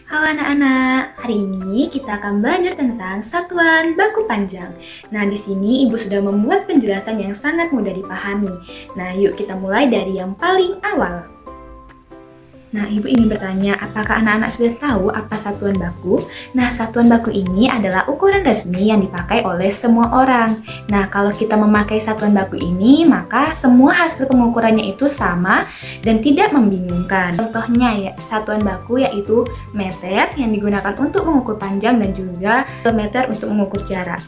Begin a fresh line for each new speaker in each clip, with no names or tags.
Halo anak-anak, hari ini kita akan belajar tentang satuan baku panjang. Nah, di sini Ibu sudah membuat penjelasan yang sangat mudah dipahami. Nah, yuk kita mulai dari yang paling awal. Nah, Ibu ingin bertanya, apakah anak-anak sudah tahu apa satuan baku? Nah, satuan baku ini adalah ukuran resmi yang dipakai oleh semua orang. Nah, kalau kita memakai satuan baku ini, maka semua hasil pengukurannya itu sama dan tidak membingungkan. Contohnya ya, satuan baku yaitu meter yang digunakan untuk mengukur panjang dan juga meter untuk mengukur jarak.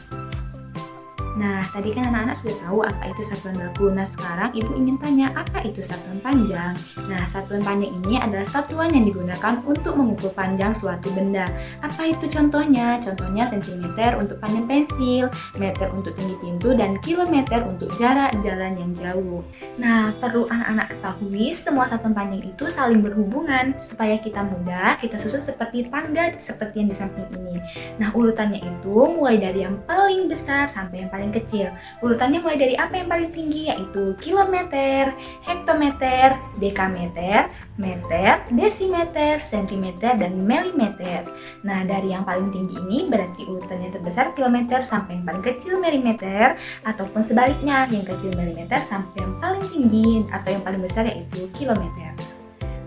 Nah, tadi kan anak-anak sudah tahu apa itu satuan baku. Nah, sekarang Ibu ingin tanya, apa itu satuan panjang? Nah, satuan panjang ini adalah satuan yang digunakan untuk mengukur panjang suatu benda. Apa itu contohnya? Contohnya sentimeter untuk panjang pensil, meter untuk tinggi pintu, dan kilometer untuk jarak jalan yang jauh. Nah, perlu anak-anak ketahui, semua satuan panjang itu saling berhubungan. Supaya kita mudah, kita susun seperti tangga seperti yang di samping ini. Nah, urutannya itu mulai dari yang paling besar sampai yang paling kecil. Urutannya mulai dari apa yang paling tinggi, yaitu kilometer, hektometer, dekameter, meter, desimeter, sentimeter, dan milimeter. Nah, dari yang paling tinggi ini berarti urutannya terbesar kilometer sampai yang paling kecil milimeter, ataupun sebaliknya, yang kecil milimeter sampai yang paling tinggi atau yang paling besar yaitu kilometer.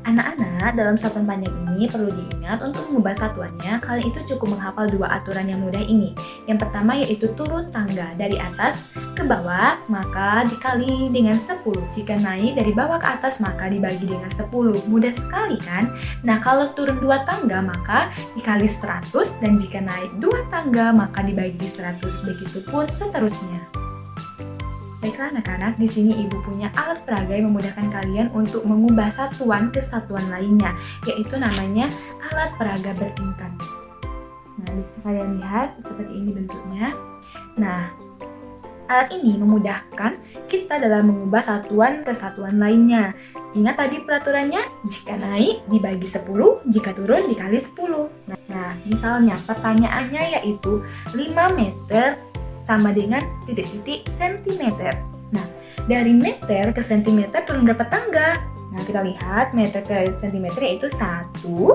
Anak-anak, dalam satuan panjang ini perlu diingat untuk mengubah satuannya, kalian itu cukup menghafal dua aturan yang mudah ini. Yang pertama yaitu turun tangga dari atas ke bawah, maka dikali dengan 10. Jika naik dari bawah ke atas, maka dibagi dengan 10. Mudah sekali kan? Nah, kalau turun 2 tangga, maka dikali 100, dan jika naik 2 tangga, maka dibagi 100. Begitupun seterusnya. Baiklah anak-anak, di sini Ibu punya alat peraga yang memudahkan kalian untuk mengubah satuan ke satuan lainnya, yaitu namanya alat peraga bertingkat. Nah, bisa kalian lihat seperti ini bentuknya. Nah, alat ini memudahkan kita dalam mengubah satuan ke satuan lainnya. Ingat tadi peraturannya, jika naik dibagi 10, jika turun dikali 10. Nah, misalnya pertanyaannya yaitu 5 meter sama dengan titik-titik sentimeter. Nah, dari meter ke sentimeter turun berapa tangga? Nah, kita lihat meter ke sentimeter yaitu 1,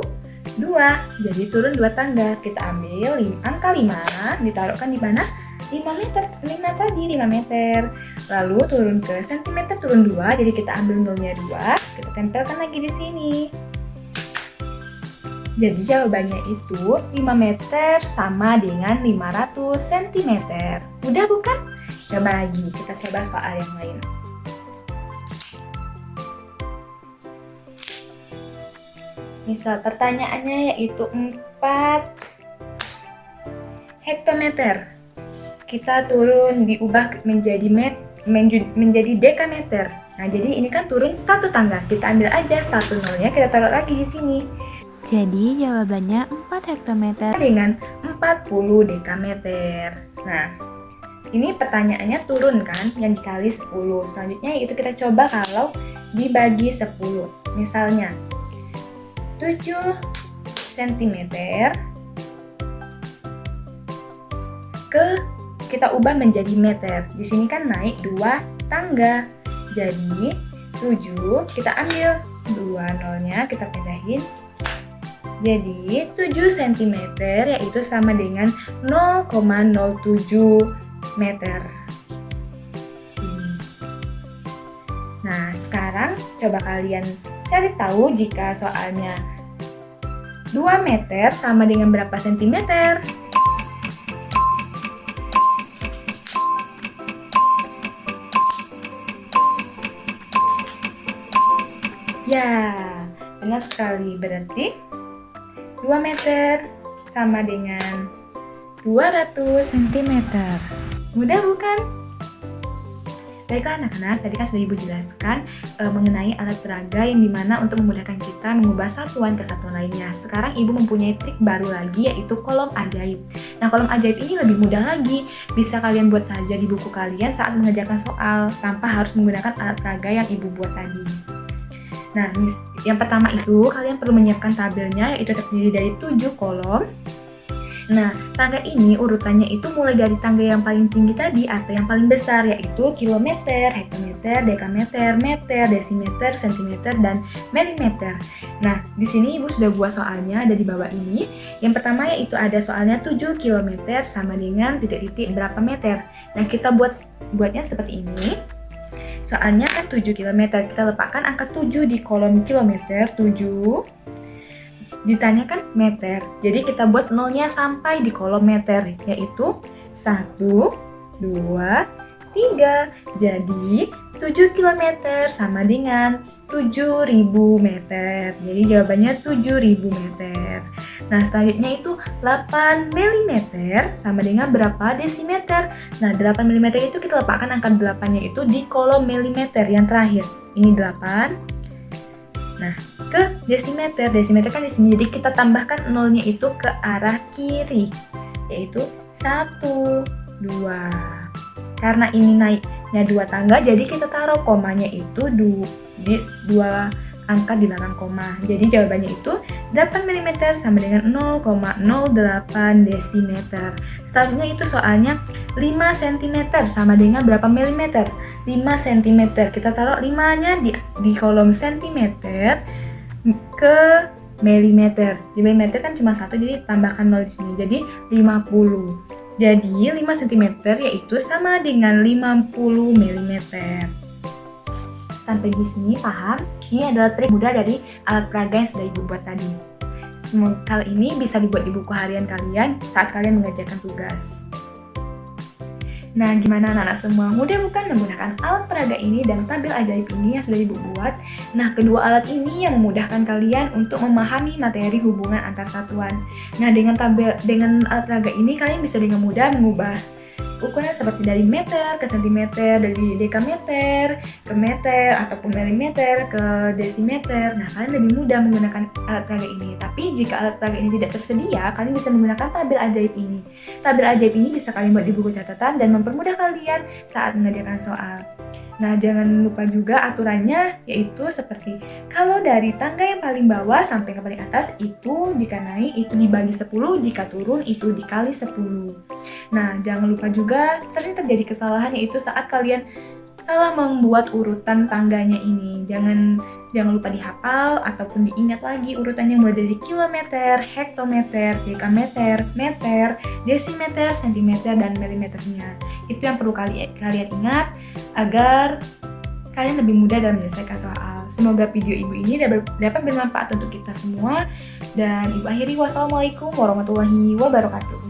2. Jadi turun 2 tangga. Kita ambil angka 5, ditaruhkan di mana? 5 meter. 5 tadi 5 meter. Lalu turun ke sentimeter turun 2, jadi kita ambil nolnya 2, kita tempelkan lagi di sini. Jadi jawabannya itu 5 meter sama dengan 500 cm. Mudah bukan? Coba lagi, kita coba soal yang lain. Misal pertanyaannya yaitu 4 hektometer. Kita turun diubah menjadi dekameter. Nah, jadi ini kan turun 1 tangga. Kita ambil aja 1 nolnya, kita taruh lagi di sini.
Jadi jawabannya 4 hektometer
dengan 40 dekameter. Nah, ini pertanyaannya turun kan, yang dikali 10. Selanjutnya itu kita coba kalau dibagi 10. Misalnya 7 cm kita ubah menjadi meter. Di sini kan naik 2 tangga. Jadi 7 kita ambil 2 nolnya, kita pindahin. Jadi 7 cm yaitu sama dengan 0,07 meter. Nah, sekarang coba kalian cari tahu jika soalnya 2 meter sama dengan berapa sentimeter? Ya, benar sekali. Berarti 2 meter sama dengan 200
cm.
Mudah bukan? Baiklah anak-anak, tadi kan sudah Ibu jelaskan mengenai alat peraga yang dimana untuk memudahkan kita mengubah satuan ke satuan lainnya. Sekarang Ibu mempunyai trik baru lagi yaitu kolom ajaib. Nah, kolom ajaib ini lebih mudah lagi. Bisa kalian buat saja di buku kalian saat mengerjakan soal tanpa harus menggunakan alat peraga yang Ibu buat tadi. Nah, yang pertama itu kalian perlu menyiapkan tabelnya yaitu terdiri dari 7 kolom. Nah, tangga ini urutannya itu mulai dari tangga yang paling tinggi tadi atau yang paling besar, yaitu kilometer, hektometer, dekameter, meter, desimeter, sentimeter, dan milimeter. Nah, di sini Ibu sudah buat soalnya ada di bawah ini. Yang pertama yaitu ada soalnya 7 kilometer sama dengan titik-titik berapa meter. Nah, kita buatnya seperti ini. Soalnya kan 7 kilometer, kita letakkan angka 7 di kolom kilometer, 7. Ditanyakan meter, jadi kita buat nolnya sampai di kolom meter, yaitu 1, 2, 3. Jadi 7 km sama dengan 7.000 meter. Jadi jawabannya 7.000 meter. Nah, selanjutnya itu 8 mm sama dengan berapa desimeter? Nah, 8 mm itu kita letakkan angka 8-nya itu di kolom milimeter yang terakhir. Ini 8. Nah, ke desimeter kan di sini, jadi kita tambahkan nolnya itu ke arah kiri, yaitu 1, 2. Karena ini naiknya 2 tangga, jadi kita taruh komanya itu di 2 angka di belakang koma. Jadi jawabannya itu 8 mm sama dengan 0,08 desimeter. Selanjutnya itu soalnya 5 cm sama dengan berapa milimeter? 5 cm. Kita taruh 5-nya di kolom centimeter ke milimeter. Di milimeter kan cuma 1, jadi tambahkan 0 di sini. Jadi 50. Jadi 5 cm yaitu sama dengan 50 mm. Sampai di sini paham? Ini adalah trik mudah dari alat peraga yang sudah Ibu buat tadi. Semoga hal ini bisa dibuat di buku harian kalian saat kalian mengerjakan tugas. Nah, gimana anak-anak semua? Mudah bukan menggunakan alat peraga ini dan tabel ajaib ini yang sudah Ibu buat? Nah, kedua alat ini yang memudahkan kalian untuk memahami materi hubungan antar satuan. Nah, dengan alat peraga ini kalian bisa dengan mudah mengubah ukuran seperti dari meter ke sentimeter, dari dekameter ke meter ataupun milimeter ke desimeter. Nah, kalian lebih mudah menggunakan alat peraga ini. Tapi jika alat peraga ini tidak tersedia, kalian bisa menggunakan tabel ajaib ini. Tabel ajaib ini bisa kalian buat di buku catatan dan mempermudah kalian saat mengerjakan soal. Nah, jangan lupa juga aturannya, yaitu seperti kalau dari tangga yang paling bawah sampai ke paling atas itu jika naik itu dibagi 10, jika turun itu dikali 10. Nah, jangan lupa juga sering terjadi kesalahan, yaitu saat kalian salah membuat urutan tangganya ini. Jangan lupa dihafal ataupun diingat lagi urutannya mulai dari kilometer, hektometer, dekameter, meter, desimeter, sentimeter, dan milimeternya. Itu yang perlu kalian ingat agar kalian lebih mudah dalam menyelesaikan soal. Semoga video Ibu ini dapat bermanfaat untuk kita semua. Dan Ibu akhiri, wassalamualaikum warahmatullahi wabarakatuh.